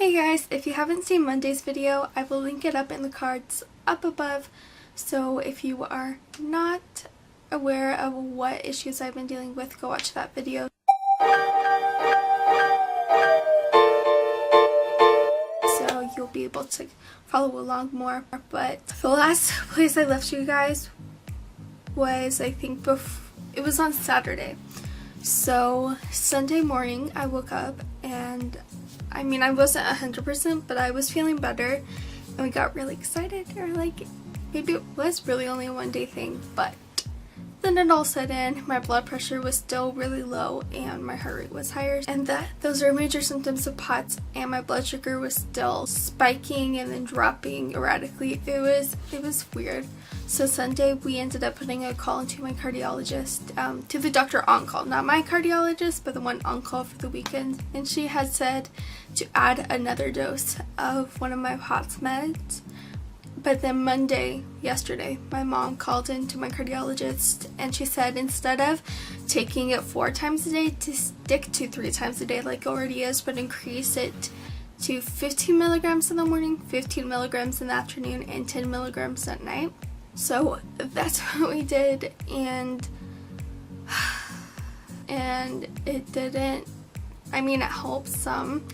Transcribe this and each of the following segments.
Hey guys, if you haven't seen Monday's video, I will link it up in the cards up above. So if you are not aware of what issues I've been dealing with, go watch that video. So you'll be able to follow along more. But the last place I left you guys was, I think, it was on Saturday. So Sunday morning I woke up and I wasn't 100%, but I was feeling better and we got really excited, or like maybe it was really only a one-day thing, but then it all set in. My blood pressure was still really low and my heart rate was higher, and those are major symptoms of POTS, and my blood sugar was still spiking and then dropping erratically. It was weird. So Sunday we ended up putting a call into my cardiologist, to the doctor on call, not my cardiologist, but the one on call for the weekend, and she had said to add another dose of one of my POTS meds. But then yesterday, my mom called into my cardiologist and she said instead of taking it 4 times a day, to stick to 3 times a day like it already is, but increase it to 15 milligrams in the morning, 15 milligrams in the afternoon, and 10 milligrams at night. So that's what we did, and it didn't, it helped some,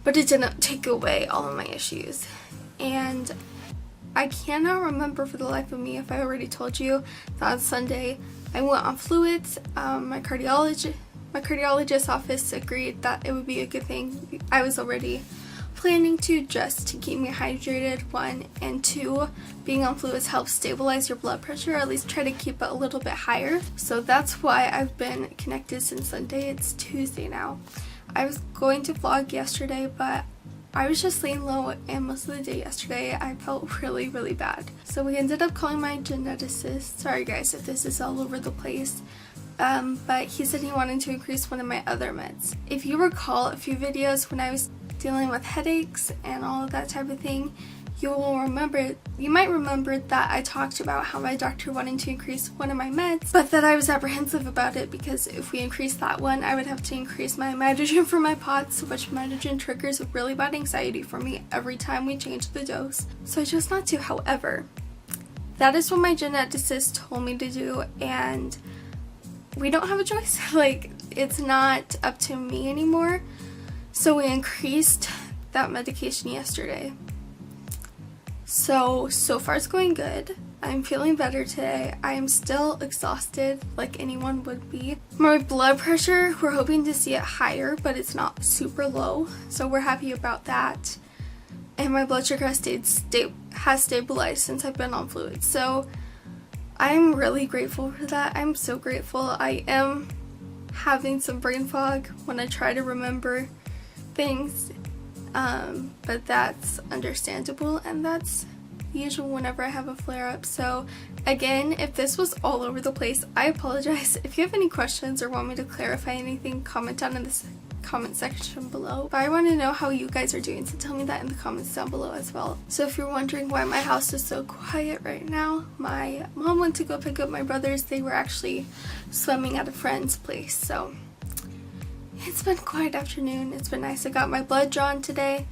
but it didn't take away all of my issues. And I cannot remember for the life of me if I already told you that on Sunday I went on fluids. My cardiologist's office agreed that it would be a good thing. I was already planning to, just to keep me hydrated, 1, and 2, being on fluids helps stabilize your blood pressure, or at least try to keep it a little bit higher. So that's why I've been connected since Sunday. It's Tuesday now. I was going to vlog yesterday, but I was just laying low, and most of the day yesterday I felt really, really bad. So we ended up calling my geneticist. Sorry guys if this is all over the place. But he said he wanted to increase one of my other meds. If you recall a few videos when I was dealing with headaches and all of that type of thing, you might remember that I talked about how my doctor wanted to increase one of my meds, but that I was apprehensive about it because if we increased that one, I would have to increase my mitogen for my POTS, which mitogen triggers really bad anxiety for me every time we change the dose. So I chose not to. However, that is what my geneticist told me to do, and we don't have a choice. Like, it's not up to me anymore. So we increased that medication yesterday. So far it's going good. I'm feeling better today. I am still exhausted like anyone would be. My blood pressure, we're hoping to see it higher, but it's not super low. So we're happy about that. And my blood sugar has stabilized since I've been on fluids. So I'm really grateful for that. I'm so grateful. I am having some brain fog when I try to remember things, but that's understandable, and that's usual whenever I have a flare-up. So again, if this was all over the place, I apologize. If you have any questions or want me to clarify anything, comment down in this comment section below. But I want to know how you guys are doing, so tell me that in the comments down below as well. So if you're wondering why my house is so quiet right now, my mom went to go pick up my brothers. They were actually swimming at a friend's place, so it's been a quiet afternoon. It's been nice. I got my blood drawn today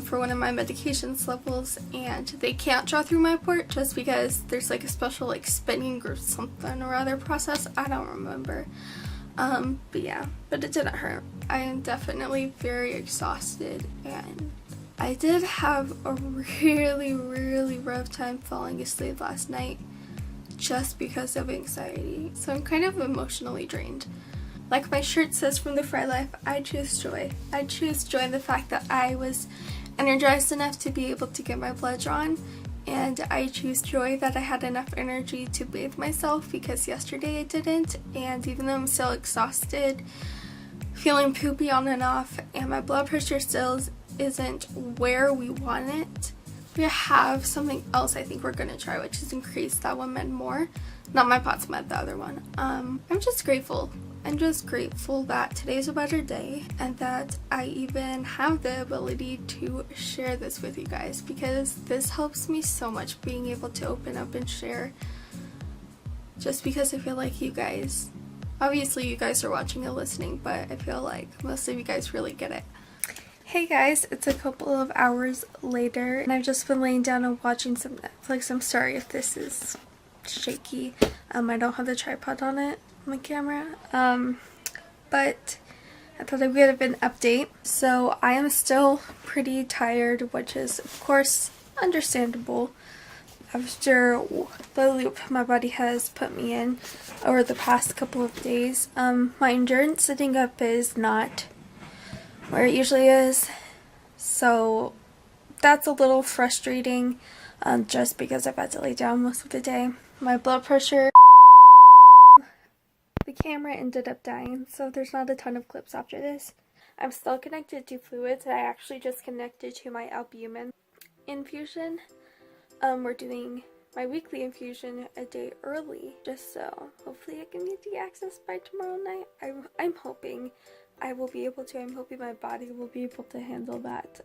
for one of my medications levels, and they can't draw through my port just because there's like a special spinning or something or other process. I don't remember. But yeah, but it didn't hurt. I am definitely very exhausted, and I did have a really, really rough time falling asleep last night just because of anxiety. So I'm kind of emotionally drained. Like my shirt says from the Fry Life, I choose joy. I choose joy in the fact that I was energized enough to be able to get my blood drawn, and I choose joy that I had enough energy to bathe myself, because yesterday I didn't, and even though I'm still exhausted, feeling poopy on and off, and my blood pressure still isn't where we want it, we have something else I think we're going to try, which is increase that one med more. Not my POTS med, the other one. I'm just grateful. I'm just grateful that today's a better day, and that I even have the ability to share this with you guys, because this helps me so much, being able to open up and share, just because I feel like you guys, obviously you guys are watching and listening, but I feel like most of you guys really get it. Hey guys, it's a couple of hours later and I've just been laying down and watching some Netflix. I'm sorry if this is shaky. I don't have the tripod on it, my camera. But I thought I'd give an update. So I am still pretty tired, which is of course understandable after the loop my body has put me in over the past couple of days. My endurance sitting up is not where it usually is, so that's a little frustrating, just because I've had to lay down most of the day. My blood pressure, the camera ended up dying, so there's not a ton of clips after this. I'm still connected to fluids, and I actually just connected to my albumin infusion. We're doing my weekly infusion a day early, just so hopefully I can get the access by tomorrow night. I'm hoping I will be able to. I'm hoping my body will be able to handle that.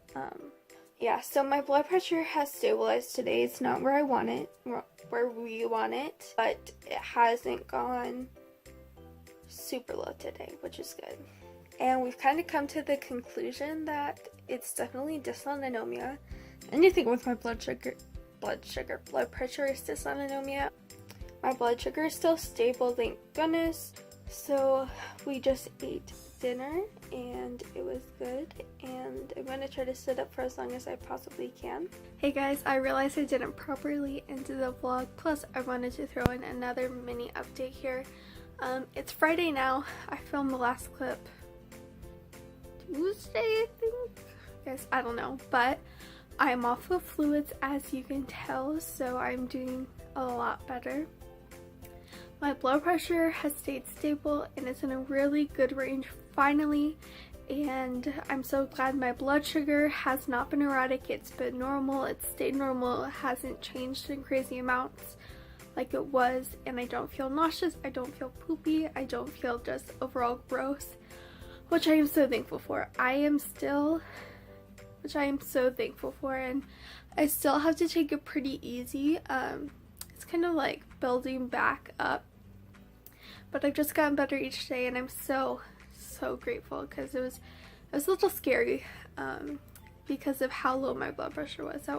Yeah, so my blood pressure has stabilized today. It's not where I want it, where we want it, but it hasn't gone super low today, which is good. And we've kind of come to the conclusion that it's definitely dysautonomia. Anything with my blood pressure is dysautonomia. My blood sugar is still stable, thank goodness. So we just ate dinner and it was good, and I'm going to try to sit up for as long as I possibly can. Hey guys, I realized I didn't properly end the vlog, plus I wanted to throw in another mini update here. It's Friday now. I filmed the last clip Tuesday, I think? Yes, I don't know, but I'm off of fluids, as you can tell, so I'm doing a lot better. My blood pressure has stayed stable and it's in a really good range finally, and I'm so glad. My blood sugar has not been erratic, it's been normal, it's stayed normal, it hasn't changed in crazy amounts like it was, and I don't feel nauseous, I don't feel poopy, I don't feel just overall gross, which I am so thankful for. Which I am so thankful for, and I still have to take it pretty easy. It's kind of like building back up, but I've just gotten better each day, and I'm so grateful, because it was a little scary because of how low my blood pressure was.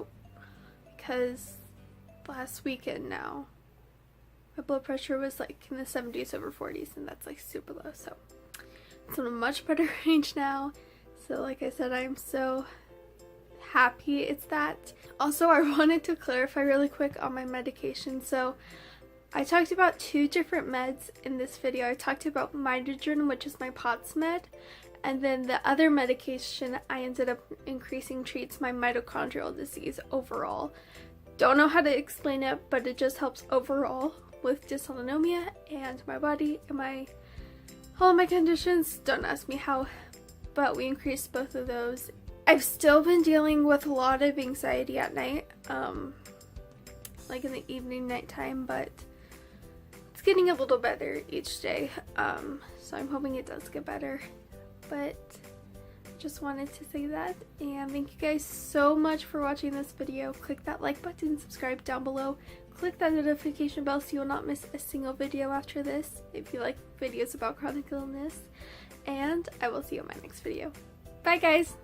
Because last weekend now, my blood pressure was like in the 70s over 40s, and that's like super low, so it's in a much better range now. So like I said, I'm so happy it's that. Also, I wanted to clarify really quick on my medication. So I talked about two different meds in this video. I talked about mitogen, which is my POTS med, and then the other medication I ended up increasing treats my mitochondrial disease overall. Don't know how to explain it, but it just helps overall with dysautonomia and my body and all of my conditions. Don't ask me how, but we increased both of those. I've still been dealing with a lot of anxiety at night, like in the evening, nighttime, but it's getting a little better each day, so I'm hoping it does get better. But just wanted to say that, and thank you guys so much for watching this video. Click that like button, subscribe down below, click that notification bell so you will not miss a single video after this if you like videos about chronic illness, and I will see you in my next video. Bye guys!